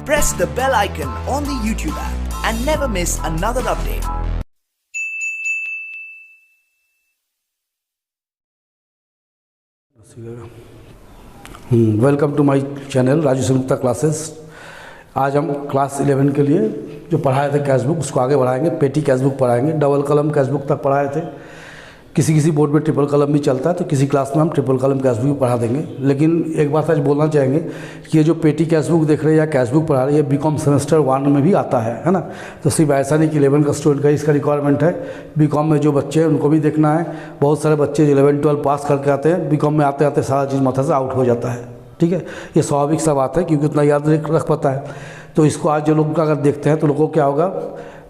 press the bell icon on the YouTube app and never miss another update. Welcome to my channel Raju Sengupta classes. आज हम class 11 के लिए जो पढ़ाए थे कैश बुक उसको आगे बढ़ाएंगे। पेटी कैश बुक पढ़ाएंगे, डबल कलम कैश बुक तक पढ़ाए थे। किसी बोर्ड में ट्रिपल कलम भी चलता है, तो किसी क्लास में हम ट्रिपल कलम कैश बुक भी पढ़ा देंगे। लेकिन एक बात आज बोलना चाहेंगे कि ये जो पेटी कैश बुक देख रहे हैं या कैश बुक पढ़ा रहे हैं, ये बीकॉम सेमेस्टर 1 में भी आता है ना। तो सिर्फ ऐसा नहीं कि 11 का स्टूडेंट का इसका रिक्वायरमेंट है। बीकॉम में जो बच्चे हैं उनको भी देखना है। बहुत सारे बच्चे 11-12 पास करके आते हैं, बीकॉम में आते आते सारा चीज़ माथा से आउट हो जाता है। ठीक है, ये स्वाभाविक सा बात है क्योंकि उतना याद रख पाता है। तो इसको आज जो लोग अगर देखते हैं तो लोगों को क्या होगा,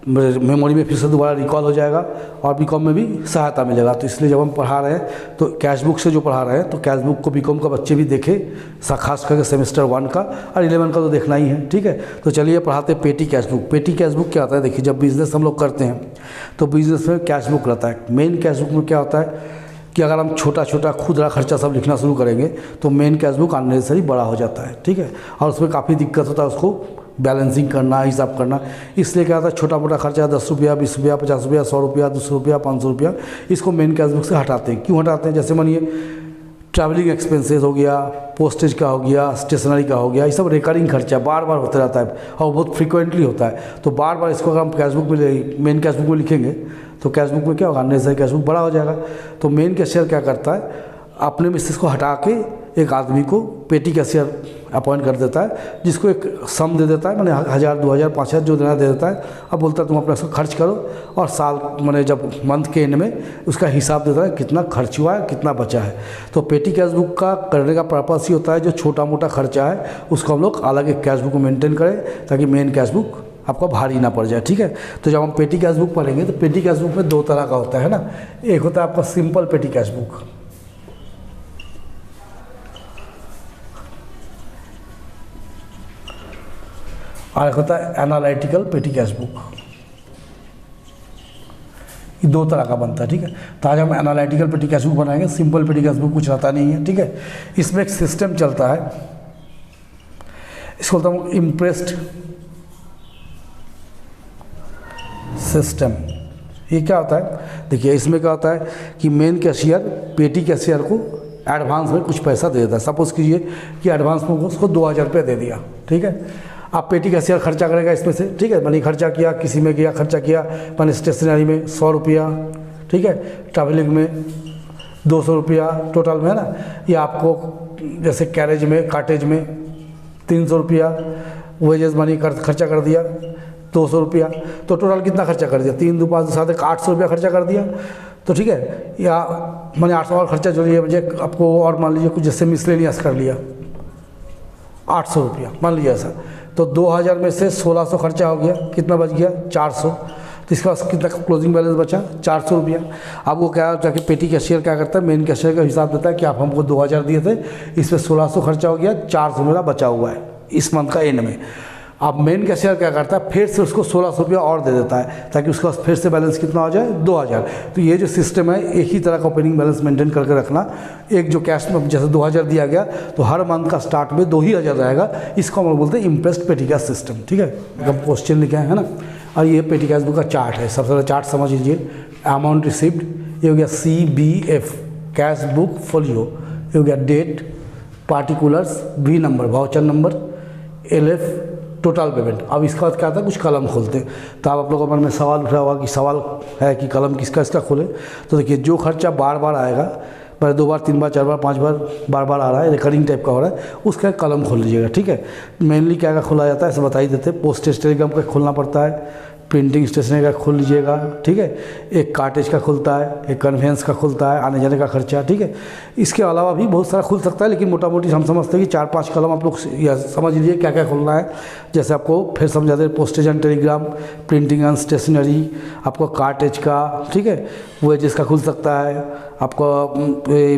मेमोरी में फिर से दोबारा रिकॉल हो जाएगा और बीकॉम में भी सहायता मिलेगा। तो इसलिए जब हम पढ़ा रहे हैं तो कैश बुक से जो पढ़ा रहे हैं तो कैश बुक को बीकॉम का बच्चे भी देखें, खास करके सेमेस्टर 1 का और 11 का तो देखना ही है। ठीक है, तो चलिए पढ़ाते हैं पेटी कैश बुक। पेटी कैश बुक क्या होता है, देखिए जब बिज़नेस हम लोग करते हैं तो बिज़नेस में कैश बुक रहता है। मेन कैश बुक में क्या होता है कि अगर हम छोटा खुदरा खर्चा सब लिखना शुरू करेंगे तो मेन कैश बुक अननेसेसरी बड़ा हो जाता है। ठीक है, और उसमें काफ़ी दिक्कत होता है उसको बैलेंसिंग करना, हिसाब करना। इसलिए क्या होता है, छोटा मोटा खर्चा 10 रुपया, 20 रुपया, 50 रुपया, 100 रुपया, 200 रुपया, 500 रुपया, इसको मेन कैश बुक से हटाते हैं। क्यों हटाते हैं, जैसे मानिए ट्रैवलिंग एक्सपेंसेस हो गया, पोस्टेज का हो गया, स्टेशनरी का हो गया, ये सब रिकरिंग खर्चा बार बार होता रहता है और बहुत फ्रीक्वेंटली होता है। तो बार बार इसको अगर हम कैश बुक में मेन कैश बुक में लिखेंगे तो कैश बुक में क्या होगा, अननेसेसरी कैश बुक बड़ा हो जाएगा। तो मेन कैशियर क्या करता है, अपने में से इसको हटा के एक आदमी को पेटी कैशियर अपॉइंट कर देता है, जिसको एक सम दे देता है, मैंने 1000, 2000, 5000 जो देना दे देता है। अब बोलता है तुम अपना इसको खर्च करो और साल मैंने जब मंथ के एंड में उसका हिसाब देता है कितना खर्च हुआ है, कितना बचा है। तो पेटी कैश बुक का करने का पर्पस ही होता है जो छोटा मोटा खर्चा है उसको हम लोग अलग एक कैश बुक में मेंटेन करें ताकि मेन कैश बुक आपका भारी ना पड़ जाए। ठीक है, तो जब हम पेटी कैश बुक पढ़ेंगे तो पेटी कैश बुक में 2 तरह का होता है ना। एक होता है आपका सिंपल पेटी कैश बुक और एक होता है एनालिटिकल पेटी कैश बुक। ये 2 तरह का बनता है। ठीक है, तो आज हम एनालिटिकल पेटी कैश बुक बनाएंगे। सिंपल पेटी कैश बुक कुछ रहता नहीं है। ठीक है, इसमें एक सिस्टम चलता है, इसको बोलता हूँ इम्प्रेस्ड सिस्टम। ये क्या होता है, देखिए इसमें क्या होता है कि मेन कैशियर पेटी कैशियर को एडवांस में कुछ पैसा दे देता है। सपोज कीजिए कि एडवांस में उसको 2000 रुपये दे दिया। ठीक है, आप पेटी कैशियर खर्चा करेगा इसमें से। ठीक है, मनी खर्चा किया, किसी में गया खर्चा किया, मैंने स्टेशनरी में 100 रुपया, ठीक है, ट्रैवलिंग में 200 रुपया टोटल में है ना, या आपको जैसे कैरेज में काटेज में 300 रुपया, वेजेस मनी खर्चा कर दिया 200 रुपया, तो टोटल कितना खर्चा कर दिया, 3 2 5 7 800 रुपया खर्चा कर दिया। तो ठीक है, या मैंने 800 और खर्चा जो लिया मुझे आपको, और मान लीजिए कुछ जैसे मिसलेनियस कर लिया 800 रुपया मान लीजिए ऐसा, तो 2000 में से 1600 खर्चा हो गया, कितना बच गया 400। तो इसके बाद कितना क्लोजिंग बैलेंस बचा 400 रुपया। अब वो क्या जाके पेटी कैशियर क्या करता है, मेन कैशियर का हिसाब देता है कि आप हमको 2000 दिए थे, इसमें 1600 खर्चा हो गया, 400 मेरा बचा हुआ है इस मंथ का एंड में। अब मेन कैशियर क्या करता है, फिर से उसको 1600 रुपया और दे देता है ताकि उसके पास फिर से बैलेंस कितना हो जाए 2000। तो ये जो सिस्टम है एक ही तरह का ओपनिंग बैलेंस मेंटेन करके रखना। एक जो कैश में जैसे 2000 दिया गया तो हर मंथ का स्टार्ट में 2000 रहेगा। इसको हम लोग बोलते हैं इम्प्रेस्ड पेटी कैश सिस्टम। ठीक है, हम क्वेश्चन लिखे हैं ना, और ये पेटी कैश बुक का चार्ट है। सबसे पहले चार्ट समझ लीजिए, अमाउंट रिसिप्ड ये हो गया CBF कैश बुक फोलियो, ये हो गया date, particulars, V number voucher number, LF total payment. अब इसके बाद क्या आता है, कुछ कलम खोलते हैं। तो आप लोगों के मन में सवाल उठ रहा होगा कि सवाल है कि कलम किसका इसका खोले। तो देखिए जो खर्चा बार बार आएगा, पहले 2 बार 3 बार 4 बार 5 बार बार आ रहा है, रिकरिंग टाइप का हो रहा है, उसका कलम खोल लीजिएगा। ठीक है, मेनली क्या खोला जाता है ऐसे बता ही देते हैं। पोस्टेज टेलीग्राम का खोलना पड़ता है, प्रिंटिंग स्टेशनरी का खोल लीजिएगा। ठीक है, एक कार्टेज का खुलता है, एक कन्वेंस का खुलता है, आने जाने का खर्चा। ठीक है, इसके अलावा भी बहुत सारा खुल सकता है, लेकिन मोटा मोटी हम समझते हैं कि 4-5 कलम आप लोग समझ लीजिए क्या क्या खोलना है। जैसे आपको फिर समझाते हैं, postage and telegram, printing and stationery, आपको कार्टेज का, ठीक है, वेजेस का खुल सकता है, आपका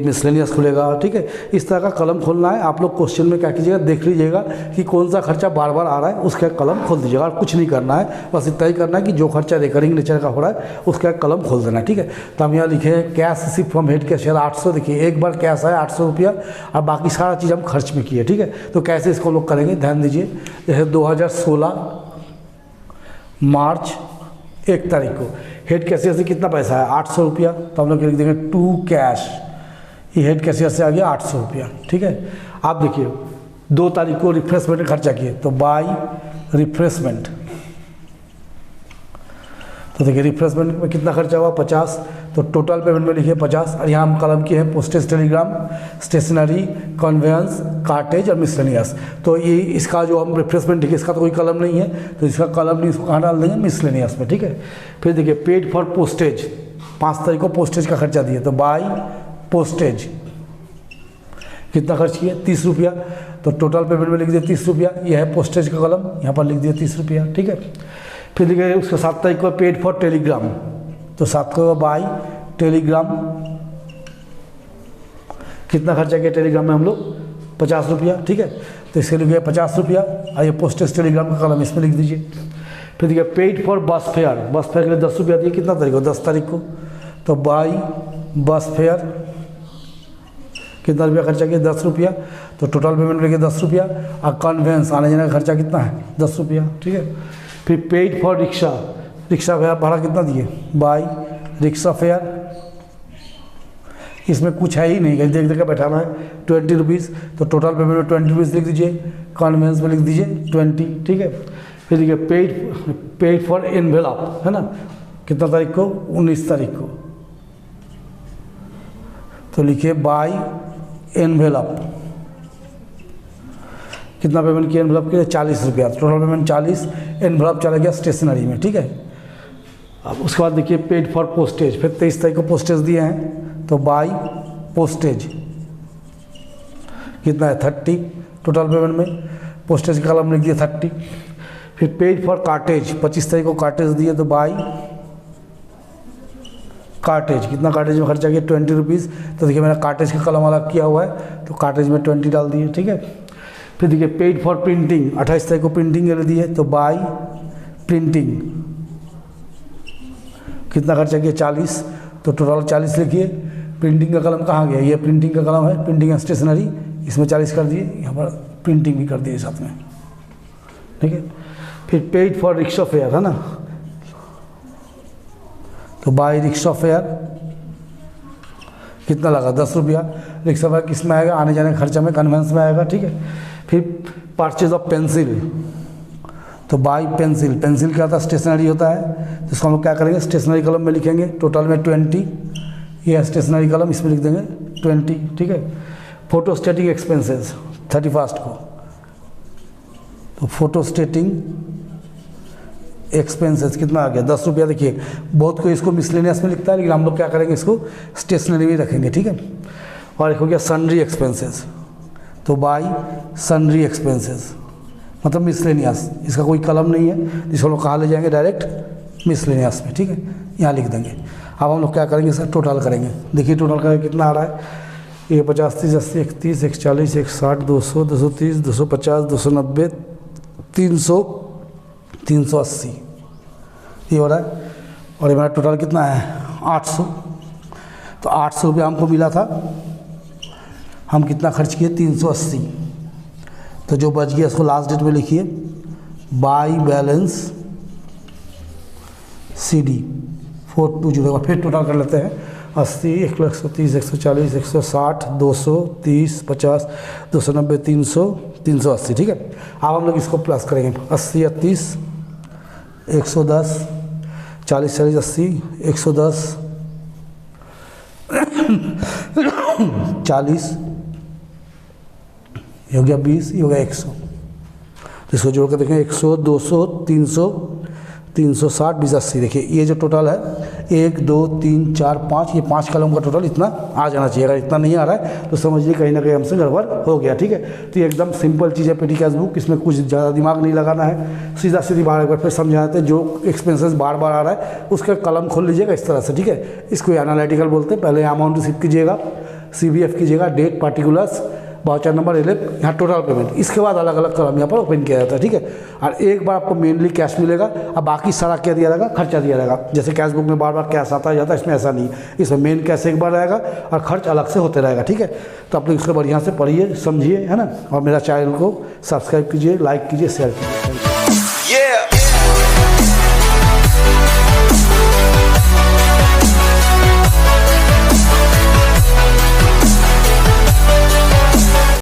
मिसलेनियस खुलेगा, ठीक है। इस तरह का कलम खोलना है। आप लोग क्वेश्चन में क्या कीजिएगा, देख लीजिएगा कि कौन सा खर्चा बार बार आ रहा है, उसका कलम खोल दीजिएगा। और कुछ नहीं करना है, बस इतना ही करना है कि जो खर्चा रिकरिंग नेचर का हो रहा है उसका कलम खोल देना है, ठीक है। तो हम यहाँ लिखे हैं cash receive from head cashier 800। देखिए एक बार कैश आया 800 रुपया और बाकी सारा चीज़ हम खर्च में किए, ठीक है। तो कैसे इसको लोग करेंगे, ध्यान दीजिए। जैसे 2016 मार्च 1 तारीख को हेड कैशियर से कितना पैसा है 800 रुपया, तो हम लोग लिख देंगे टू कैश। ये हेड कैशियर से आ गया 800 रुपया, ठीक है। आप देखिए 2 तारीख को रिफ्रेशमेंट में खर्चा किए, तो बाई रिफ्रेशमेंट। तो देखिए रिफ्रेशमेंट में कितना खर्चा हुआ 50, तो टोटल पेमेंट में लिखिए 50। और यहाँ हम कलम किए हैं postage, telegram, stationery, conveyance, cartage और मिसलेनियस। तो ये इसका जो हम रिफ्रेशमेंट लिखे इसका तो कोई कलम नहीं है, तो इसका कलम नहीं, इसको कहाँ डाल देंगे, मिसलेनियस में, ठीक है। फिर देखिए पेड फॉर पोस्टेज, 5 तारीख को पोस्टेज का खर्चा दिए, तो बाई पोस्टेज कितना खर्च किया 30 रुपया, तो टोटल पेमेंट में लिख दिया 30 रुपया। यह है पोस्टेज का कलम, यहाँ पर लिख दिया 30 रुपया, ठीक है। फिर देखिए उसका 7 तारीख को पेड फॉर टेलीग्राम, तो 7 को बाई टेलीग्राम कितना खर्चा किया टेलीग्राम में हम लोग 50 रुपया, ठीक है। तो इसके लिए 50 रुपया। और ये पोस्टेज टेलीग्राम का कलम इसमें लिख दीजिए। फिर देखिए पेड फॉर बस फेयर, बस फेयर के लिए 10 रुपया दिए, कितना तारीख को 10 तारीख को, तो बाई बस फेयर कितना रुपया खर्चा किया 10 रुपया, तो टोटल पेमेंट लेके 10 रुपया। और कन्वेंस आने जाने का खर्चा कितना है 10 रुपया, ठीक है। फिर paid for rickshaw, rickshaw fair भाड़ा कितना दिए बाई रिक्शा फेयर, इसमें कुछ है ही नहीं, कहीं देख देख कर बैठाना है 20 रुपीज़, तो टोटल पेमेंट में 20 रुपीज़ लिख दीजिए, कन्वेंस में लिख दीजिए 20, ठीक है। फिर देखिए पेड फॉर एनवेलप है ना, कितना तारीख को 19 तारीख को, तो लिखिए बाई एनवेलप कितना पेमेंट किया एनवेलप के लिए 40 रुपया, टोटल पेमेंट 40, एनवेलप चला गया स्टेशनरी में, ठीक है। अब उसके बाद देखिए पेड फॉर पोस्टेज, फिर 23 तारीख को पोस्टेज दिए हैं, तो बाई पोस्टेज कितना है 30, टोटल पेमेंट में पोस्टेज का कलम लिख दिया 30। फिर पेड फॉर कार्टेज, 25 तारीख को कार्टेज दिए, तो बाई कार्टेज कितना कार्टेज में खर्चा किया 20 रुपीज़, तो देखिए मेरा कार्टेज का कलम अलग किया हुआ है, तो कार्टेज में 20 डाल दिए, ठीक है। फिर देखिए पेड फॉर प्रिंटिंग, 28 तारीख को प्रिंटिंग के लिए दिए, तो बाई प्रिंटिंग कितना खर्चा किया 40, तो टोटल 40 लिखिए। प्रिंटिंग का कलम कहाँ गया, ये प्रिंटिंग का कलम है, प्रिंटिंग एंड स्टेशनरी, इसमें 40 कर दिए, यहाँ पर प्रिंटिंग भी कर दिए साथ में, ठीक है। फिर पेड फॉर रिक्शा फेयर है ना, तो बाई रिक्शा फेयर कितना लगा 10 रुपया, रिक्शा फेयर किस में आएगा आने जाने का खर्चा में, कन्वेंस में आएगा, ठीक है। फिर परचेज ऑफ पेंसिल, तो बाई पेंसिल, पेंसिल क्या होता है स्टेशनरी होता है, तो इसको हम लोग क्या करेंगे स्टेशनरी कलम में लिखेंगे, टोटल में 20, ये स्टेशनरी कलम इसमें लिख देंगे 20, ठीक है। फोटोस्टेटिंग एक्सपेंसेस 31 को, तो फोटोस्टेटिंग एक्सपेंसेस कितना आ गया 10 रुपया। देखिए बहुत कोई इसको मिसलेनियस में लिखता है, लेकिन हम लोग क्या करेंगे इसको स्टेशनरी में रखेंगे, ठीक है। और एक हो गया सन्ड्री एक्सपेंसेस, तो बाई सन्ड्री एक्सपेंसेस मतलब मिसलेनियस, इसका कोई कलम नहीं है, जिसको लोग कहाँ ले जाएंगे डायरेक्ट मिसलेनियस में, ठीक है, यहाँ लिख देंगे। अब हम लोग क्या करेंगे सर टोटल करेंगे, देखिए टोटल करके कितना आ रहा है, ये 50, 30, 80, 31, 140, 160, 200, 230, 250, 290, 300, 380 ये हो रहा है। और ये मेरा टोटल कितना है 800, तो 800 रुपया हमको मिला था, हम कितना खर्च किए 380, तो जो बच गया इसको लास्ट डेट में लिखिए बाई बैलेंस CD 420। फिर टोटल कर लेते हैं 80, 130, 140, 160, 230, 50, 290, 300, 380, ठीक है। अब हम लोग इसको प्लस करेंगे 80, 30, 110, 40, 40, 80, 110, 40, ये हो गया 20, ये हो गया 100, तो इसको जोड़ कर देखें 100, 200, 300, 360 20 80, देखिए ये जो टोटल है 1 2 3 4 5, ये 5 कलम का टोटल इतना आ जाना चाहिए। अगर इतना नहीं आ रहा है तो समझिए कहीं ना कहीं हमसे गड़बड़ हो गया, ठीक है। तो ये एकदम सिंपल चीज़ है पेटी कैश बुक, इसमें कुछ ज़्यादा दिमाग नहीं लगाना है, सीधा सीधी बार एक बार फिर समझाते हैं। जो एक्सपेंसेस बार बार आ रहा है उसका कलम खोल लीजिएगा इस तरह से, ठीक है। इसको एनालिटिकल बोलते हैं। पहले अमाउंट रिसीव कीजिएगा, CBF कीजिएगा, date, particulars, voucher number, LF, यहाँ टोटल पेमेंट, इसके बाद अलग अलग कलम यहाँ पर ओपन किया जाता है, ठीक है। और एक बार आपको मेनली कैश मिलेगा और बाकी सारा क्या दिया रहेगा, खर्चा दिया रहेगा। जैसे कैश बुक में बार बार कैश आता जाता है, इसमें ऐसा नहीं है। इसमें मेन कैश एक बार रहेगा और खर्च अलग से होते रहेगा, ठीक है। तो आप लोग इसको बढ़िया से पढ़िए, समझिए, है ना। और मेरा चैनल को सब्सक्राइब कीजिए, लाइक कीजिए, शेयर कीजिए।